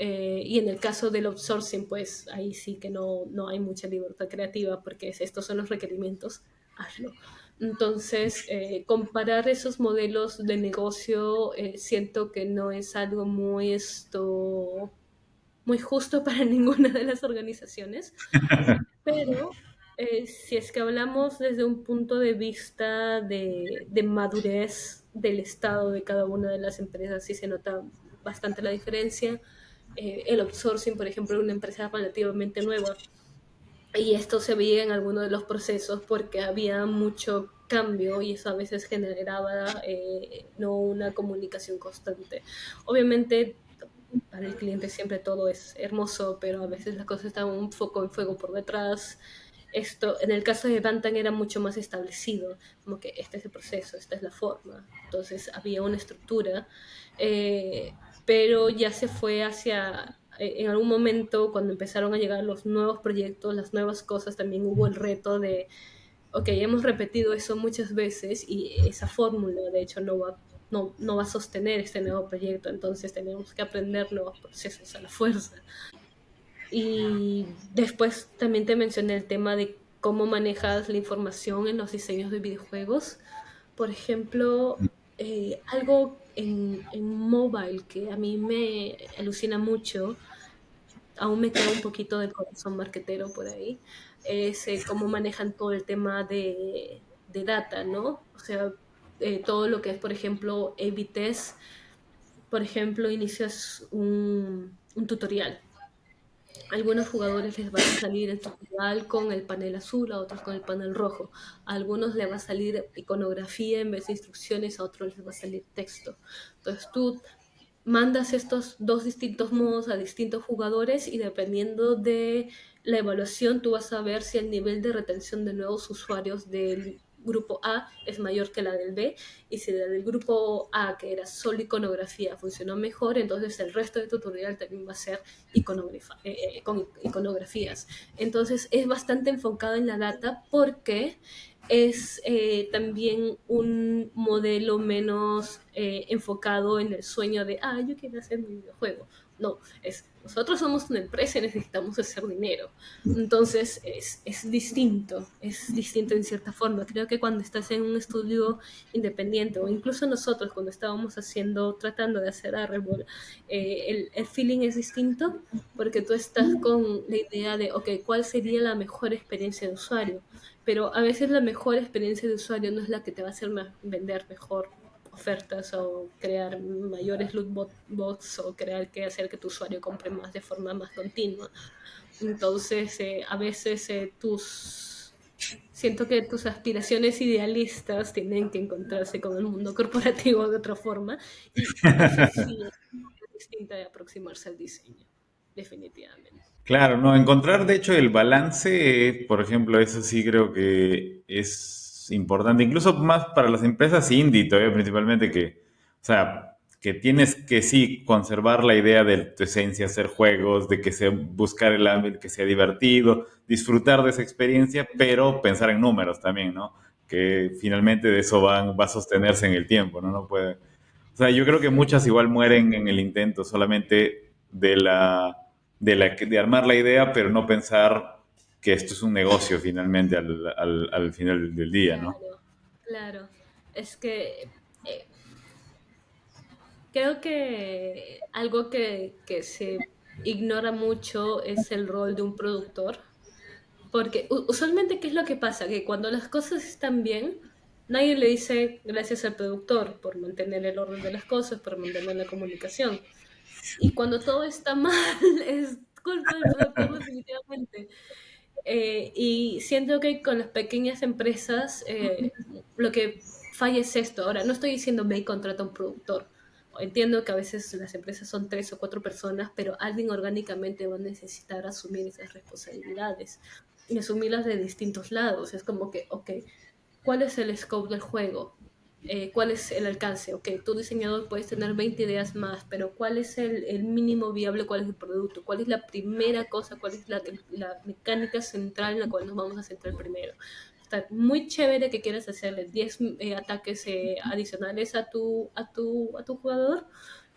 Y en el caso del outsourcing, pues ahí sí que no hay mucha libertad creativa porque estos son los requerimientos, hazlo. Entonces, comparar esos modelos de negocio siento que no es algo muy justo para ninguna de las organizaciones, pero si es que hablamos desde un punto de vista de madurez del estado de cada una de las empresas, sí se nota bastante la diferencia. El outsourcing, por ejemplo, era una empresa relativamente nueva y esto se veía en algunos de los procesos porque había mucho cambio y eso a veces generaba no una comunicación constante. Obviamente para el cliente siempre todo es hermoso, pero a veces las cosas están un poco en fuego por detrás. En el caso de Bantam era mucho más establecido, como que este es el proceso, esta es la forma. Entonces había una estructura, pero ya se fue en algún momento cuando empezaron a llegar los nuevos proyectos, las nuevas cosas, también hubo el reto de, ok, hemos repetido eso muchas veces y esa fórmula de hecho no va a sostener este nuevo proyecto, entonces tenemos que aprender nuevos procesos a la fuerza. Y después también te mencioné el tema de cómo manejas la información en los diseños de videojuegos. Por ejemplo, algo en mobile que a mí me alucina mucho, aún me queda un poquito del corazón marquetero por ahí, es cómo manejan todo el tema de data, ¿no? O sea, todo lo que es, por ejemplo, A/B test. Por ejemplo, inicias un tutorial. A algunos jugadores les va a salir el tutorial con el panel azul, a otros con el panel rojo. A algunos les va a salir iconografía en vez de instrucciones, a otros les va a salir texto. Entonces tú mandas estos dos distintos modos a distintos jugadores y dependiendo de la evaluación tú vas a ver si el nivel de retención de nuevos usuarios del grupo A es mayor que la del B y si la del grupo A, que era solo iconografía, funcionó mejor, entonces el resto de tutorial también va a ser con iconografías. Entonces es bastante enfocado en la data porque es también un modelo menos enfocado en el sueño de, yo quiero hacer mi videojuego. No, nosotros somos una empresa y necesitamos hacer dinero. Entonces es distinto en cierta forma. Creo que cuando estás en un estudio independiente o incluso nosotros cuando estábamos tratando de hacer Arrebol, el feeling es distinto porque tú estás con la idea de, ok, ¿cuál sería la mejor experiencia de usuario? Pero a veces la mejor experiencia de usuario no es la que te va a hacer vender mejor ofertas o crear mayores bots o hacer que tu usuario compre más de forma más continua. Entonces, a veces siento que tus aspiraciones idealistas tienen que encontrarse con el mundo corporativo de otra forma y eso sí es distinta de aproximarse al diseño, definitivamente. Claro, no, encontrar de hecho el balance, por ejemplo, eso sí creo que es importante, incluso más para las empresas indie todavía principalmente o sea, que tienes que sí conservar la idea de tu esencia, hacer juegos, de que sea buscar el ámbito, que sea divertido, disfrutar de esa experiencia, pero pensar en números también, ¿no? Que finalmente de eso va a sostenerse en el tiempo, ¿no? No puede, o sea, yo creo que muchas igual mueren en el intento solamente de armar la idea, pero no pensar que esto es un negocio finalmente al final del día, ¿no? Claro, claro. Es que creo que algo que se ignora mucho es el rol de un productor, porque usualmente, ¿qué es lo que pasa? Que cuando las cosas están bien, nadie le dice gracias al productor por mantener el orden de las cosas, por mantener la comunicación. Y cuando todo está mal, es culpa del productor definitivamente. Y siento que con las pequeñas empresas lo que falla es esto. Ahora, no estoy diciendo ve y contrata un productor. Entiendo que a veces las empresas son 3 o 4 personas, pero alguien orgánicamente va a necesitar asumir esas responsabilidades y asumirlas de distintos lados. Es como que, ok, ¿cuál es el scope del juego? ¿Cuál es el alcance? Ok, tú diseñador puedes tener 20 ideas más, pero ¿cuál es el mínimo viable? ¿Cuál es el producto? ¿Cuál es la primera cosa? ¿Cuál es la mecánica central en la cual nos vamos a centrar primero? Está muy chévere que quieras hacerle 10 ataques adicionales a tu jugador,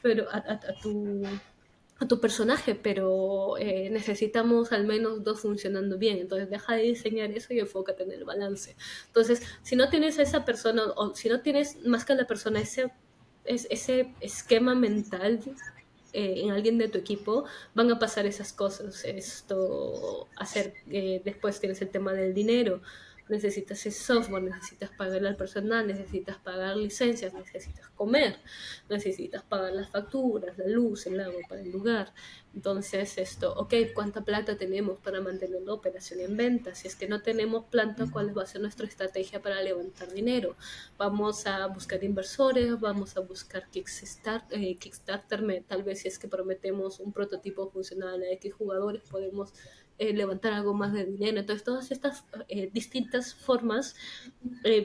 pero a tu personaje, pero necesitamos al menos dos funcionando bien. Entonces deja de diseñar eso y enfócate en el balance. Entonces, si no tienes a esa persona o si no tienes más que a la persona ese esquema mental en alguien de tu equipo, van a pasar esas cosas. Después tienes el tema del dinero. Necesitas ese software, necesitas pagarle al personal, necesitas pagar licencias, necesitas comer, necesitas pagar las facturas, la luz, el agua para el lugar. Entonces, ok, ¿cuánta plata tenemos para mantener la operación en venta? Si es que no tenemos planta, ¿cuál va a ser nuestra estrategia para levantar dinero? Vamos a buscar inversores, vamos a buscar Kickstarter, tal vez si es que prometemos un prototipo funcional a X jugadores, podemos levantar algo más de dinero. Entonces, todas estas distintas formas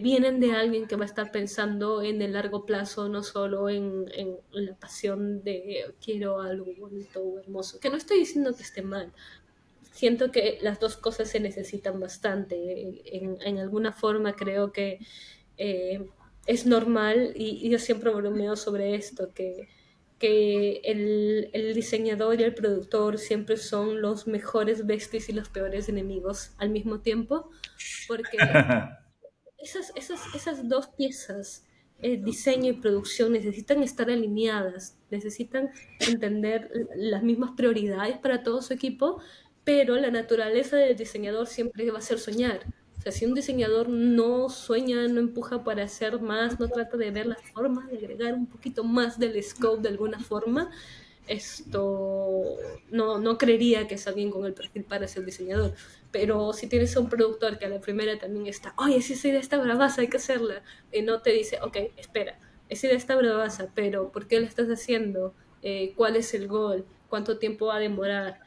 vienen de alguien que va a estar pensando en el largo plazo, no solo en la pasión de quiero algo bonito o hermoso, que no estoy diciendo que esté mal. Siento que las dos cosas se necesitan bastante. En alguna forma creo que eh, es normal y yo siempre bromeo sobre esto, que el diseñador y el productor siempre son los mejores besties y los peores enemigos al mismo tiempo, porque esas dos piezas, diseño y producción, necesitan estar alineadas, necesitan entender las mismas prioridades para todo su equipo, pero la naturaleza del diseñador siempre va a ser soñar. O sea, si un diseñador no sueña, no empuja para hacer más, no trata de ver las formas de agregar un poquito más del scope de alguna forma, esto no creería que es alguien con el perfil para ser diseñador. Pero si tienes a un productor que a la primera también está, oye, si esa idea está bravaza, hay que hacerla, y no te dice, ok, espera, esa idea está bravaza, pero ¿por qué la estás haciendo? ¿Cuál es el gol? ¿Cuánto tiempo va a demorar?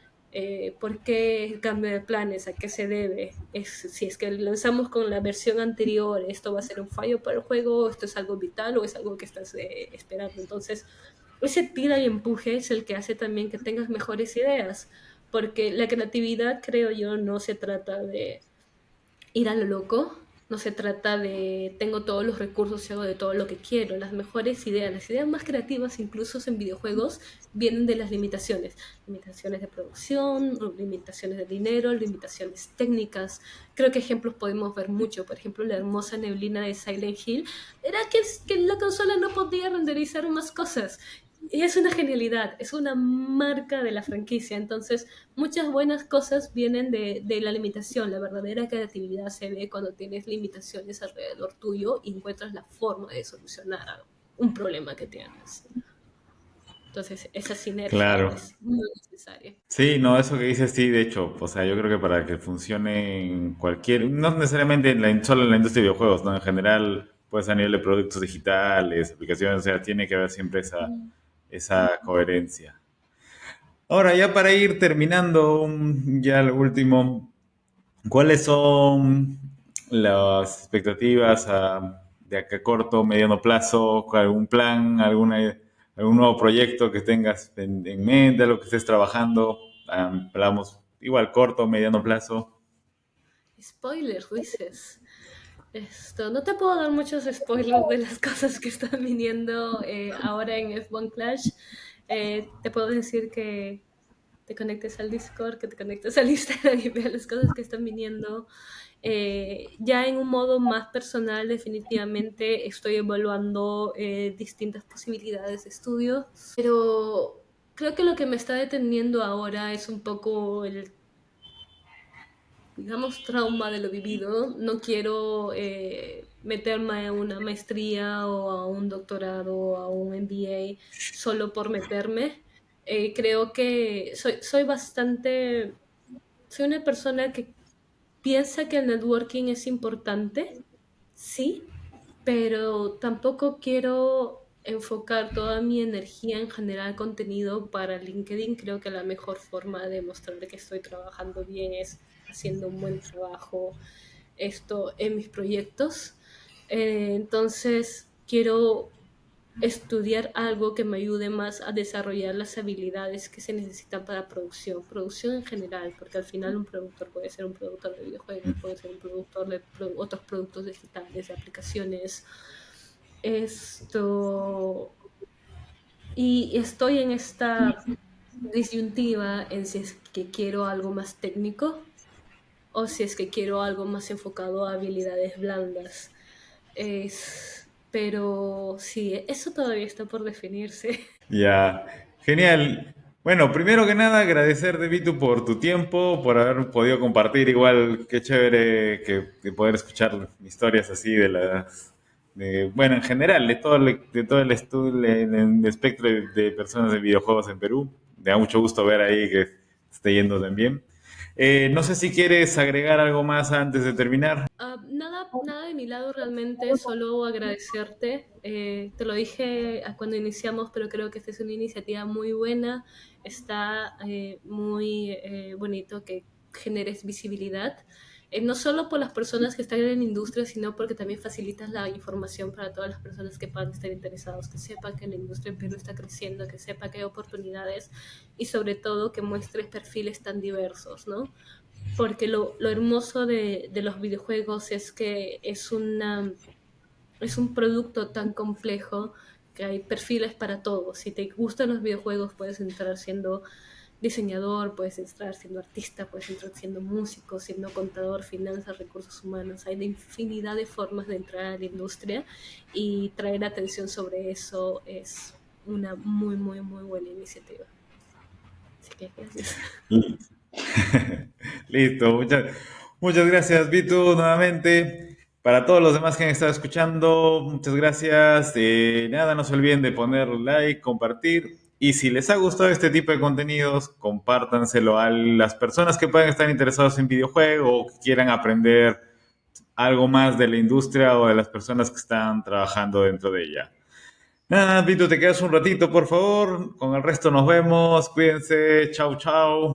¿Por qué el cambio de planes? ¿A qué se debe? Si es que lanzamos con la versión anterior, ¿esto va a ser un fallo para el juego? ¿Esto es algo vital o es algo que estás esperando? Entonces, ese tira y empuje es el que hace también que tengas mejores ideas, porque la creatividad, creo yo, no se trata de ir a lo loco, no se trata de tengo todos los recursos y hago de todo lo que quiero. Las mejores ideas, las ideas más creativas, incluso en videojuegos, vienen de las limitaciones. Limitaciones de producción, limitaciones de dinero, limitaciones técnicas. Creo que ejemplos podemos ver mucho. Por ejemplo, la hermosa neblina de Silent Hill era que la consola no podía renderizar más cosas. Y es una genialidad, es una marca de la franquicia. Entonces, muchas buenas cosas vienen de la limitación. La verdadera creatividad se ve cuando tienes limitaciones alrededor tuyo y encuentras la forma de solucionar un problema que tienes. Entonces, esa sinergia Claro. es muy necesaria. Sí, no, eso que dices, sí, de hecho, o sea, yo creo que para que funcione en cualquier, no necesariamente solo en la industria de videojuegos, ¿no? En general, pues a nivel de productos digitales, aplicaciones, o sea, tiene que haber siempre esa coherencia. Ahora, ya para ir terminando, ya lo último, ¿cuáles son las expectativas de acá a corto, mediano plazo? ¿Algún plan, algún nuevo proyecto que tengas en mente, algo que estés trabajando? Hablamos igual corto, mediano plazo. Spoilers, dices. Esto, no te puedo dar muchos spoilers de las cosas que están viniendo ahora en F1 Clash. Te puedo decir que te conectes al Discord, que te conectes al Instagram y veas las cosas que están viniendo. Ya en un modo más personal, definitivamente estoy evaluando distintas posibilidades de estudio, pero creo que lo que me está deteniendo ahora es un poco el, digamos, trauma de lo vivido. No quiero meterme a una maestría o a un doctorado o a un MBA solo por meterme. Creo que soy bastante, soy una persona que piensa que el networking es importante, sí, pero tampoco quiero enfocar toda mi energía en generar contenido para LinkedIn. Creo que la mejor forma de mostrar que estoy trabajando bien es haciendo un buen trabajo esto en mis proyectos. Entonces, quiero estudiar algo que me ayude más a desarrollar las habilidades que se necesitan para producción en general, porque al final un productor puede ser un productor de videojuegos, puede ser un productor de otros productos digitales, de aplicaciones, esto, y estoy en esta disyuntiva en si es que quiero algo más técnico o si es que quiero algo más enfocado a habilidades blandas. Pero sí, eso todavía está por definirse. Ya, genial. Bueno, primero que nada, agradecerte, Vitu, por tu tiempo, por haber podido compartir. Igual, qué chévere que poder escuchar historias así bueno, en general, de todo el estudio, el espectro de personas de videojuegos en Perú. Me da mucho gusto ver ahí que esté yendo también. No sé si quieres agregar algo más antes de terminar. Nada de mi lado realmente, solo agradecerte. Te lo dije cuando iniciamos, pero creo que esta es una iniciativa muy buena. Está muy bonito que generes visibilidad, no solo por las personas que están en la industria, sino porque también facilitas la información para todas las personas que puedan estar interesados, que sepan que la industria en Perú está creciendo, que sepan que hay oportunidades y sobre todo que muestres perfiles tan diversos, ¿no? Porque lo hermoso de los videojuegos es que es un producto tan complejo que hay perfiles para todos. Si te gustan los videojuegos, puedes entrar siendo diseñador, puedes entrar siendo artista, puedes entrar siendo músico, siendo contador, finanzas, recursos humanos. Hay de infinidad de formas de entrar a la industria y traer atención sobre eso es una muy, muy, muy buena iniciativa. Así que gracias. Listo, muchas gracias, Vitu, nuevamente. Para todos los demás que han estado escuchando, muchas gracias. Nada, no se olviden de poner like, compartir. Y si les ha gustado este tipo de contenidos, compártanselo a las personas que puedan estar interesados en videojuegos o que quieran aprender algo más de la industria o de las personas que están trabajando dentro de ella. Nada, Vitu, te quedas un ratito, por favor. Con el resto nos vemos. Cuídense. Chau, chau.